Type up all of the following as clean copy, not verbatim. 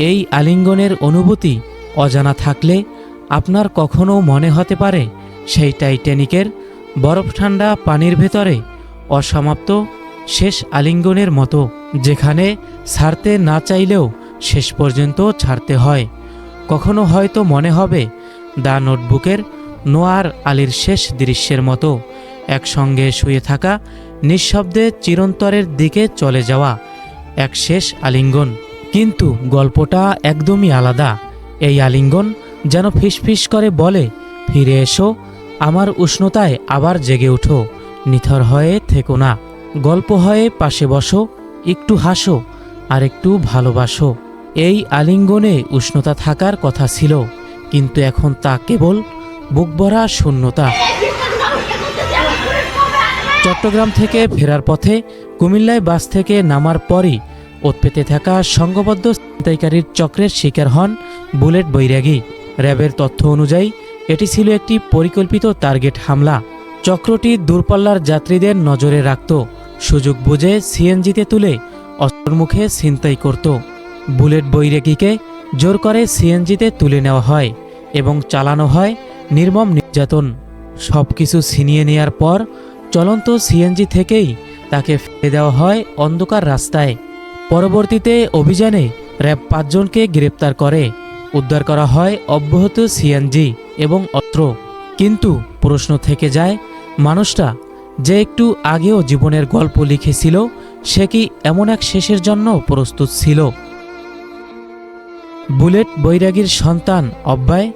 এই আলিঙ্গনের অনুভূতি অজানা থাকলে আপনার কখনো মনে হতে পারে সেই টাইটানিকের বরফ ঠান্ডা পানির ভেতরে অসমাপ্ত শেষ আলিঙ্গনের মতো, যেখানে ছাড়তে না চাইলেও শেষ পর্যন্ত ছাড়তে হয়। কখনো হয়তো মনে হবে দ্য নোটবুকের নোয়ার আলীর শেষ দৃশ্যের মতো, একসঙ্গে শুয়ে থাকা নিঃশব্দে চিরন্তরের দিকে চলে যাওয়া এক শেষ আলিঙ্গন। কিন্তু গল্পটা একদমই আলাদা। এই আলিঙ্গন যেন ফিসফিস করে বলে, ফিরে এসো, আমার উষ্ণতায় আবার জেগে ওঠো, নিথর হয়ে থেকো না। গল্প হয়ে পাশে বসো, একটু হাসো আর একটু ভালোবাসো। এই আলিঙ্গনে উষ্ণতা থাকার কথা ছিল, কিন্তু এখন তা কেবল বুকভরা শূন্যতা। চট্টগ্রাম থেকে ফেরার পথে কুমিল্লায় বাস থেকে নামার পরই উৎপেতে থাকা সংঘবদ্ধ ছিনতাইকারীর চক্রের শিকার হন বুলেট বৈরাগী। র্যাবের তথ্য অনুযায়ী এটি ছিল একটি পরিকল্পিত টার্গেট হামলা। চক্রটি দূরপাল্লার যাত্রীদের নজরে রাখত, সুযোগ বুঝে সিএনজিতে তুলে অস্ত্রের মুখে ছিনতাই করত। বুলেট বৈরাগীকে জোর করে সিএনজিতে তুলে নেওয়া হয় এবং চালানো হয় নির্মম নির্যাতন। সব কিছু ছিনিয়ে নেয়ার পর চলন্ত সিএনজি থেকেই তাকে ফেলে দেওয়া হয় অন্ধকার রাস্তায়। পরবর্তীতে অভিযানে র্যাব 5 জনকে গ্রেপ্তার করে উদ্ধার করা হয় অব্যাহত সিএনজি এবং অস্ত্র। কিন্তু প্রশ্ন থেকে যায়, মানুষটা যে একটু আগেও জীবনের গল্প লিখেছিল, সে কি এমন এক শেষের জন্য প্রস্তুত ছিল? বুলেট বৈরাগীর সন্তান অব্যয়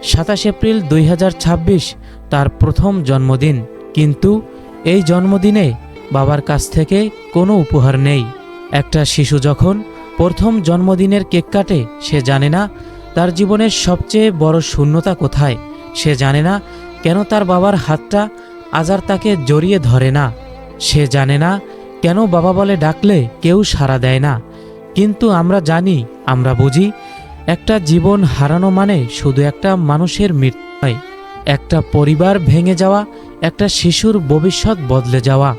27 এপ্রিল 2026 তার প্রথম জন্মদিন। কিন্তু এই জন্মদিনে বাবার কাছ থেকে কোনো উপহার নেই। একটা শিশু যখন প্রথম জন্মদিনের কেক কাটে, সে জানে না তার জীবনের সবচেয়ে বড় শূন্যতা কোথায়। সে জানে না কেন তার বাবার হাতটা আজ আর তাকে জড়িয়ে ধরে না। সে জানে না কেন বাবা বলে ডাকলে কেউ সাড়া দেয় না। কিন্তু আমরা জানি, আমরা বুঝি, একটা জীবন হারানো মানে শুধু একটা মানুষের মৃত্যু নয়, একটা পরিবার ভেঙে যাওয়া, একটা শিশুর ভবিষ্যৎ বদলে যাওয়া।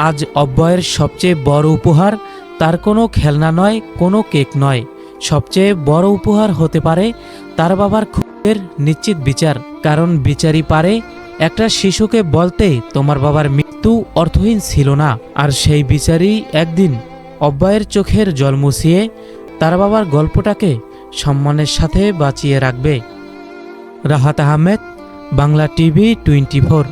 আজ অব্যয়ের সবচেয়ে বড় উপহার তার কোনো খেলনা নয়, কোনো কেক নয়। সবচেয়ে বড় উপহার হতে পারে তার বাবার খুনের নিশ্চিত বিচার। কারণ বিচারই পারে একটা শিশুকে বলতে, তোমার বাবার মৃত্যু অর্থহীন ছিল না। আর সেই বিচারই একদিন অব্যয়ের চোখের জল মুছিয়ে তার বাবার গল্পটাকে সম্মানের সাথে বাঁচিয়ে রাখবে। রাহাত আহমেদ, বাংলা টিভি 24।